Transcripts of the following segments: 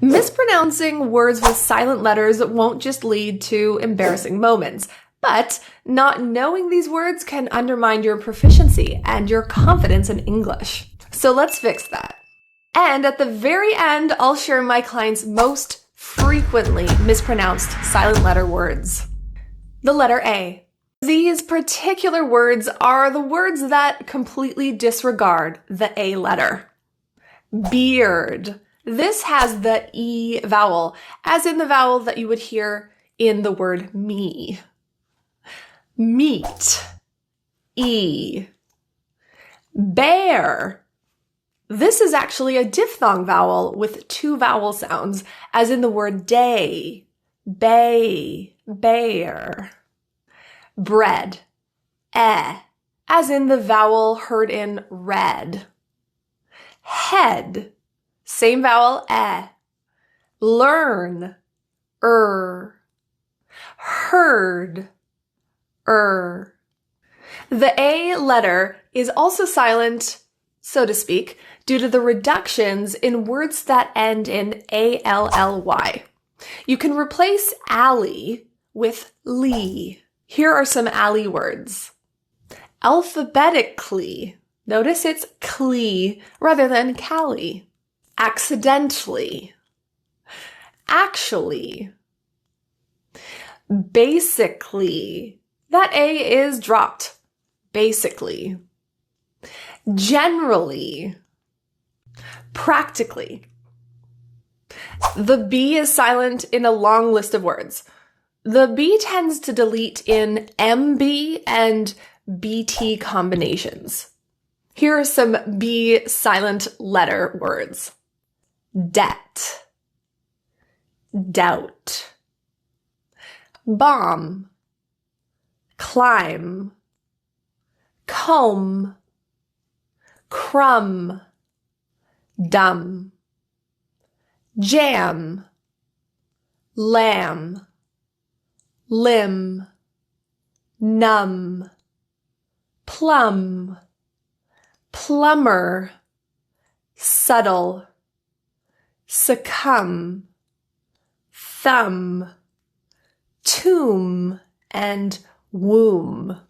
Mispronouncing words with silent letters won't just lead to embarrassing moments, but not knowing these words can undermine your proficiency and your confidence in English. So let's fix that. And at the very end, I'll share my clients' most frequently mispronounced silent letter words. The letter A. These particular words are the words that completely disregard the A letter. Beard. This has the E vowel, as in the vowel that you would hear in the word me. Meat. E. Bear. This is actually a diphthong vowel with two vowel sounds, as in the word day. Bay. Bear. Bread. As in the vowel heard in red. Head. Same vowel, Learn. Heard. The A letter is also silent, so to speak, due to the reductions in words that end in A-L-L-Y. You can replace alley with lee. Here are some alley words. Alphabetically. Notice it's clee rather than cali. Accidentally. Actually. Basically. That A is dropped. Basically. Generally. Practically. The B is silent in a long list of words. The B tends to delete in MB and BT combinations. Here are some B silent letter words. Debt. Doubt. Bomb. Climb. Comb. Crumb. Dumb. Jam. Lamb. Limb. Numb. Plum. Plumber. Subtle. Succumb. Thumb. Tomb. And womb.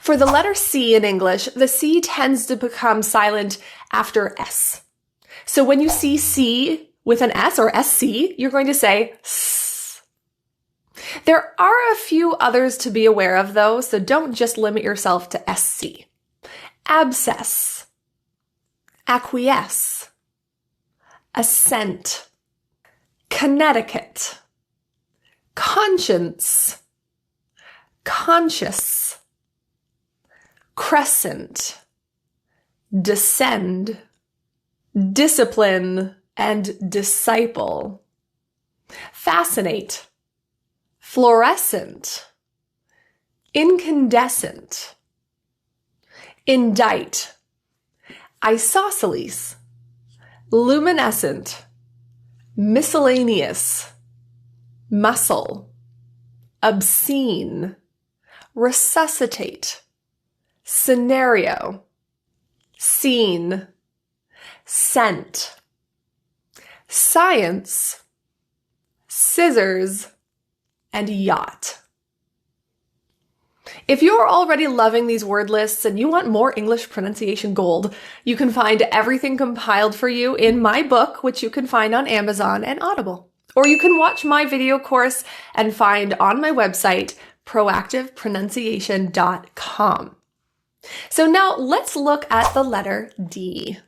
For the letter C in English, the C tends to become silent after S. So when you see C with an S or SC, you're going to say S. There are a few others to be aware of though, so don't just limit yourself to SC. Abscess. Acquiesce. Assent. Connecticut. Conscience. Conscious. Crescent. Descend. Discipline and disciple. Fascinate. Fluorescent. Incandescent. Indict. Isosceles. Luminescent. Miscellaneous. Muscle. Obscene. Resuscitate. Scenario. Scene. Scent. Science. Scissors. And yacht. If you're already loving these word lists and you want more English pronunciation gold, you can find everything compiled for you in my book, which you can find on Amazon and Audible. Or you can watch my video course and find on my website, proactivepronunciation.com. So now let's look at the letter D.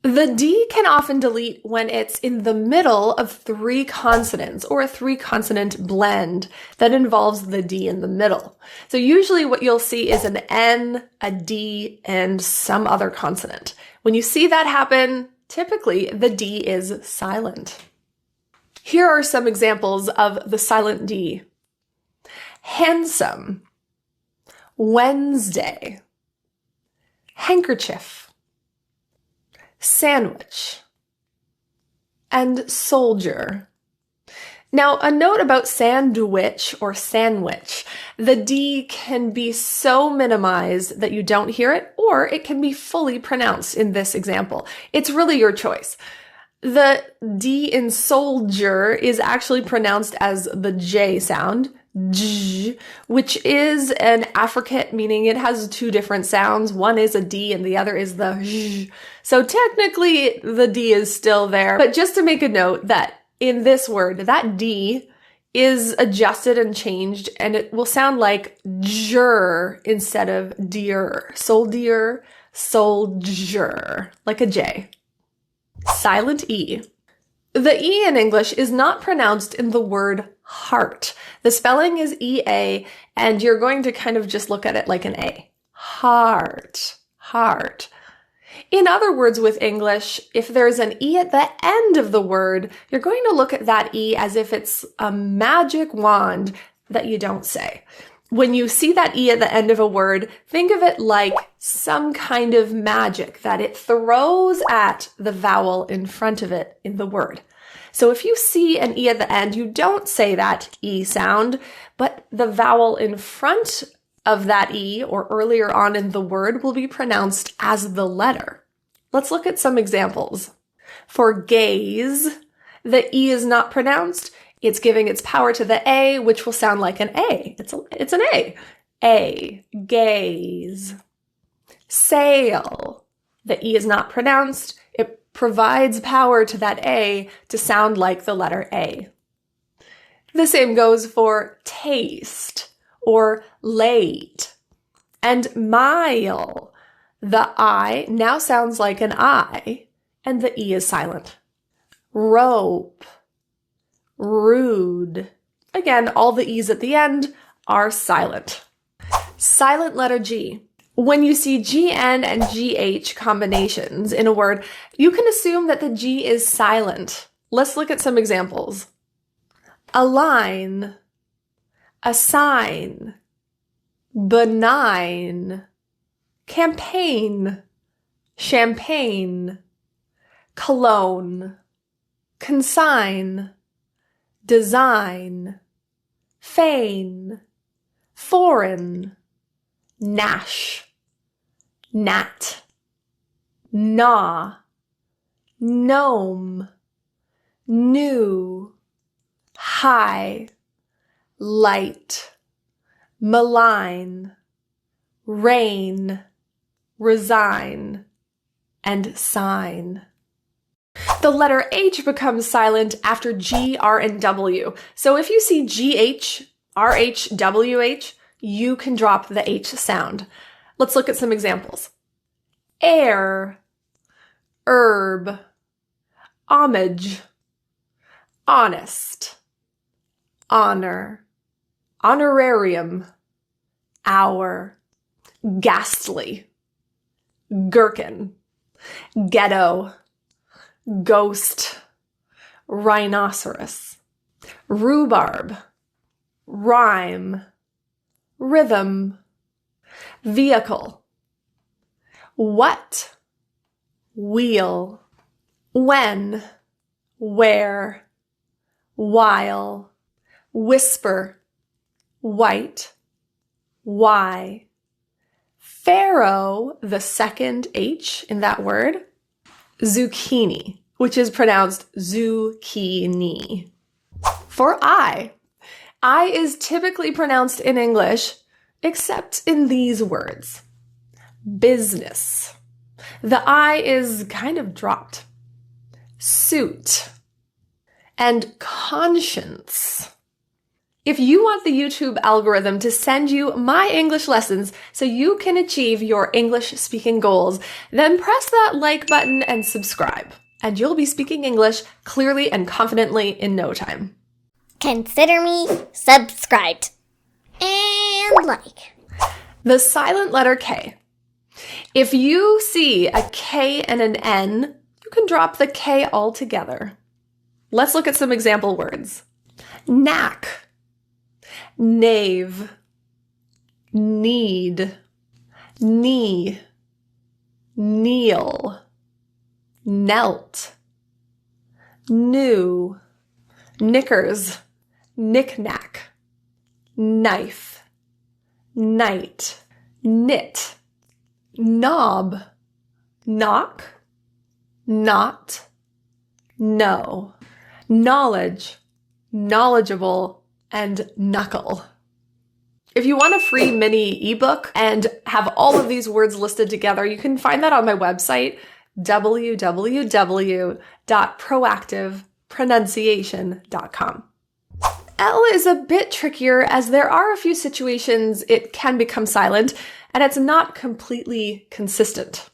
The D can often delete when it's in the middle of three consonants or a three-consonant blend that involves the D in the middle. So usually what you'll see is an N, a D, and some other consonant. When you see that happen, typically the D is silent. Here are some examples of the silent D. Handsome. Wednesday. Handkerchief. Sandwich. And soldier. Now, a note about sandwich or sandwich. The D can be so minimized that you don't hear it, or it can be fully pronounced in this example. It's really your choice. The D in soldier is actually pronounced as the J sound, j, which is an affricate, meaning it has two different sounds. One is a D and the other is the j. So technically the D is still there. But just to make a note that in this word, that D is adjusted and changed, and it will sound like jur instead of dear. Soldier, soldier, like a J. Silent E. The E in English is not pronounced in the word heart. The spelling is EA, and you're going to kind of just look at it like an A. Heart, heart. In other words with English, if there's an E at the end of the word, you're going to look at that E as if it's a magic wand that you don't say. When you see that E at the end of a word, think of it like some kind of magic that it throws at the vowel in front of it in the word. So if you see an E at the end, you don't say that E sound, but the vowel in front of that E or earlier on in the word will be pronounced as the letter. Let's look at some examples. For gaze, the E is not pronounced. It's giving its power to the A, which will sound like an A. It's an A. A, gaze. Sail, the E is not pronounced. It provides power to that A to sound like the letter A. The same goes for taste or late. And mile, the I now sounds like an I, and the E is silent. Rope, rude. Again, all the E's at the end are silent. Silent letter G. When you see GN and GH combinations in a word, you can assume that the G is silent. Let's look at some examples. Align, assign, benign, campaign, champagne, cologne, consign, design, feign, foreign, nash, gnat, gnaw, gnome, new, high, light, malign, rain, resign, and sign. The letter H becomes silent after G, R, and W. So if you see GH, RH, WH, you can drop the H sound. Let's look at some examples. Air, herb, homage, honest, honor, honorarium, hour, ghastly, gherkin, ghetto, ghost, rhinoceros, rhubarb, rhyme, rhythm, vehicle, what, wheel, when, where, while, whisper, white, why, pharaoh, the second H in that word, zucchini, which is pronounced zucchini. For I is typically pronounced in English, except in these words. Business. The I is kind of dropped. Suit. And conscience. If you want the YouTube algorithm to send you my English lessons so you can achieve your English speaking goals, then press that like button and subscribe, and you'll be speaking English clearly and confidently in no time. Consider me subscribed. And like. The silent letter K. If you see a K and an N, you can drop the K altogether. Let's look at some example words. Knack, knave, need, knee, kneel, knelt, new, knickers, knick-knack, knife, night, knit, knob, knock, knot, know, knowledge, knowledgeable, and knuckle. If you want a free mini ebook and have all of these words listed together, you can find that on my website, www.proactivepronunciation.com. L is a bit trickier as there are a few situations it can become silent and it's not completely consistent.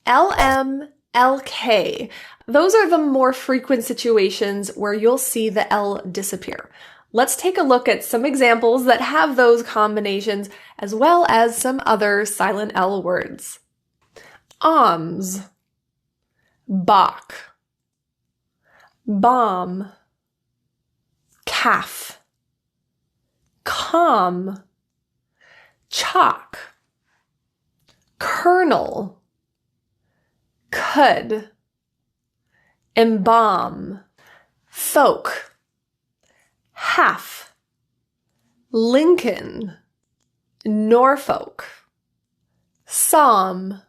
LM, LK. Those are the more frequent situations where you'll see the L disappear. Let's take a look at some examples that have those combinations as well as some other silent L words. Alms, Bach, bomb, calf, calm, chalk, kernel, could, embalm, folk, half, Lincoln, Norfolk, psalm,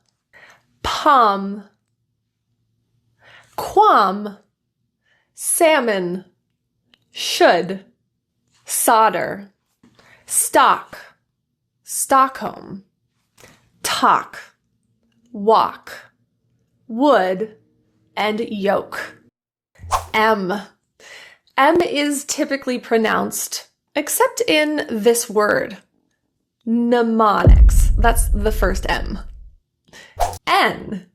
palm, qualm, salmon, should, solder, stock, Stockholm, talk, walk, wood, and yoke. M. M is typically pronounced, except in this word, mnemonics. That's the first M. N.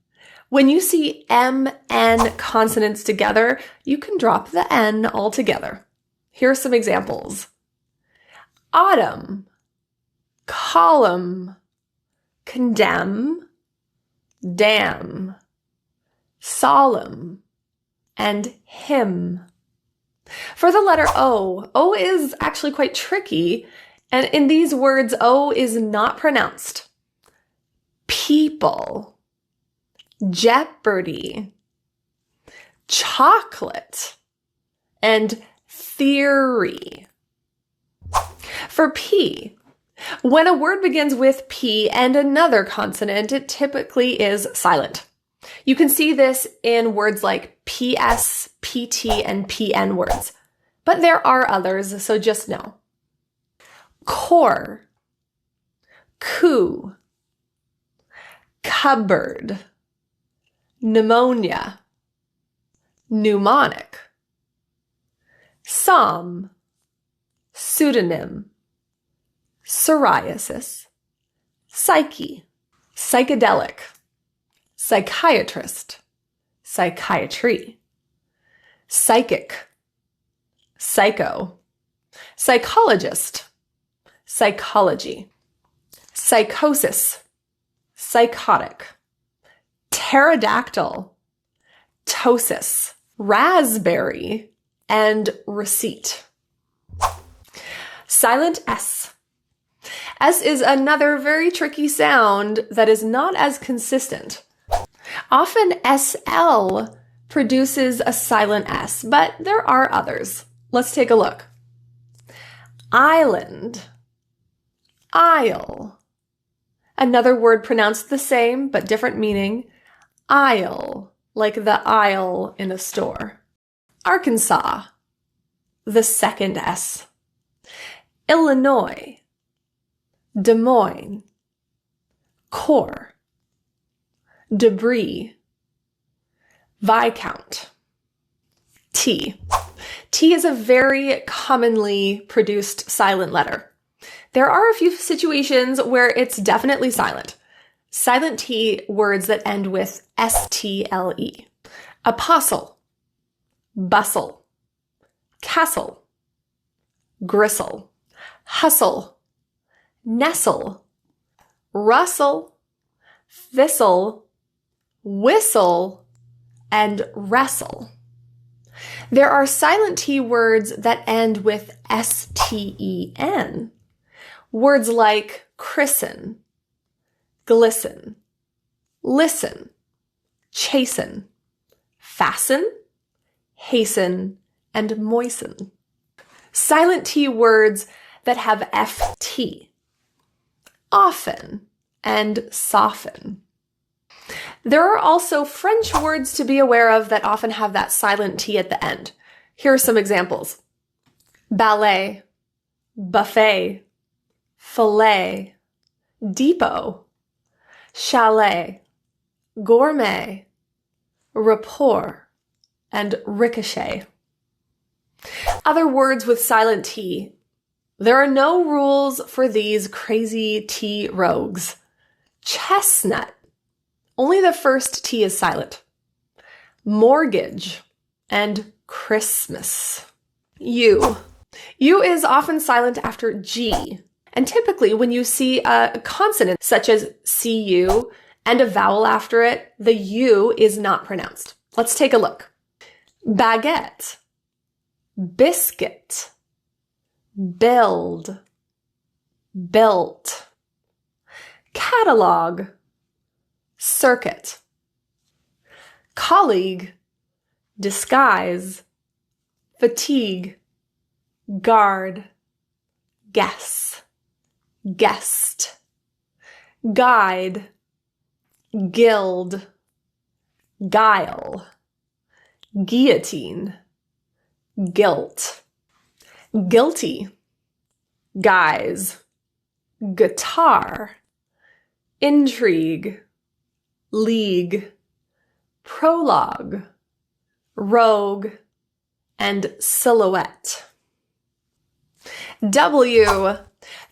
When you see M, N consonants together, you can drop the N altogether. Here are some examples. Autumn, column, condemn, dam, solemn, and hymn. For the letter O, O is actually quite tricky, and in these words, O is not pronounced. People, jeopardy, chocolate, and theory. For P, when a word begins with P and another consonant, it typically is silent. You can see this in words like PS, PT, and PN words, but there are others, so just know. Core, coup, cupboard, pneumonia, mnemonic, psalm, pseudonym, psoriasis, psyche, psychedelic, psychiatrist, psychiatry, psychic, psycho, psychologist, psychology, psychosis, psychotic, pterodactyl, ptosis, raspberry, and receipt. Silent S. S is another very tricky sound that is not as consistent. Often SL produces a silent S, but there are others. Let's take a look. Island, aisle. Another word pronounced the same but different meaning. Aisle, like the aisle in a store. Arkansas, the second S. Illinois, Des Moines, core, debris, Viscount. T. T is a very commonly produced silent letter. There are a few situations where it's definitely silent. Silent T words that end with STLE. Apostle, bustle, castle, gristle, hustle, nestle, rustle, thistle, whistle, and wrestle. There are silent T words that end with STEN. Words like christen, glisten, listen, chasten, fasten, hasten, and moisten. Silent T words that have FT. Often and soften. There are also French words to be aware of that often have that silent T at the end. Here are some examples. Ballet, buffet, filet, depot, chalet, gourmet, rapport, and ricochet. Other words with silent T. There are no rules for these crazy T rogues. Chestnut. Only the first T is silent. Mortgage and Christmas. U. U is often silent after G. And typically when you see a consonant such as CU and a vowel after it, the U is not pronounced. Let's take a look. Baguette, biscuit, build, built, catalog, circuit, colleague, disguise, fatigue, guard, guess, guest, guide, guild, guile, guillotine, guilt, guilty, guise, guitar, intrigue, league, prologue, rogue, and silhouette. W.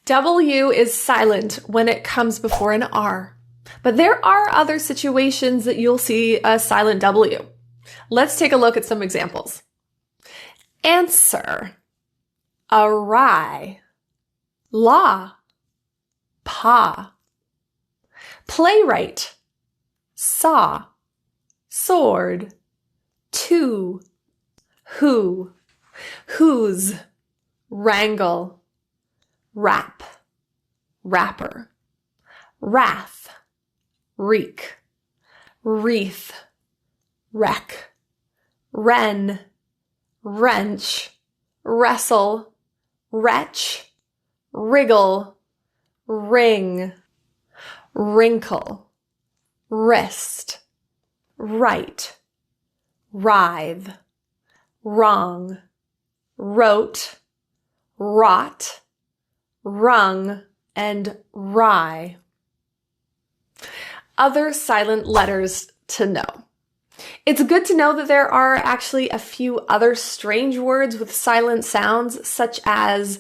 W is silent when it comes before an R. But there are other situations that you'll see a silent W. Let's take a look at some examples. Answer, awry, law, pa, playwright, saw, sword, to, who, whose, wrangle, rap, rapper, wrath, reek, wreath, wreck, wren, wrench, wrestle, wretch, wriggle, ring, wrinkle, wrist, right, writhe, wrong, wrote, rot, rung, and rye. Other silent letters to know. It's good to know that there are actually a few other strange words with silent sounds, such as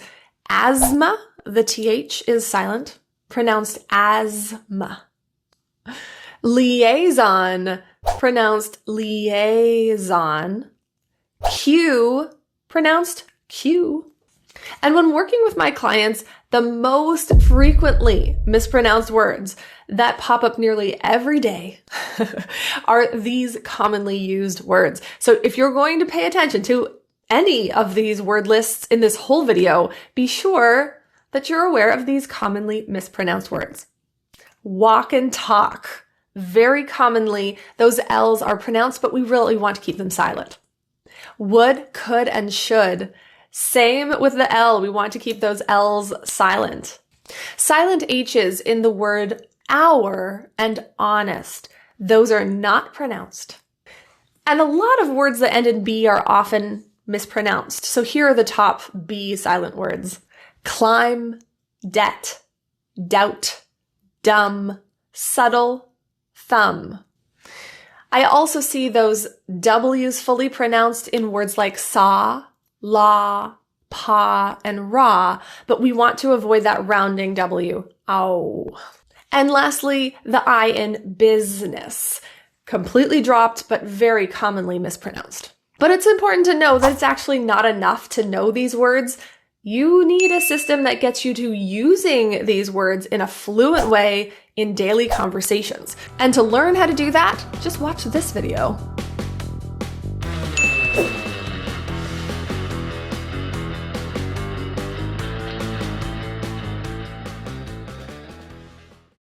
asthma. The TH is silent, pronounced asthma. Liaison, pronounced liaison. Q, pronounced Q. And when working with my clients, the most frequently mispronounced words that pop up nearly every day are these commonly used words. So if you're going to pay attention to any of these word lists in this whole video, be sure that you're aware of these commonly mispronounced words. Walk and talk. Very commonly, those L's are pronounced, but we really want to keep them silent. Would, could, and should. Same with the L. We want to keep those L's silent. Silent H's in the word hour and honest. Those are not pronounced. And a lot of words that end in B are often mispronounced. So here are the top B silent words. Climb, debt, doubt, dumb, subtle, thumb. I also see those W's fully pronounced in words like saw, law, pa, and raw, but we want to avoid that rounding W. Ow. And lastly, the I in business. Completely dropped, but very commonly mispronounced. But it's important to know that it's actually not enough to know these words. You need a system that gets you to using these words in a fluent way in daily conversations. And to learn how to do that, just watch this video.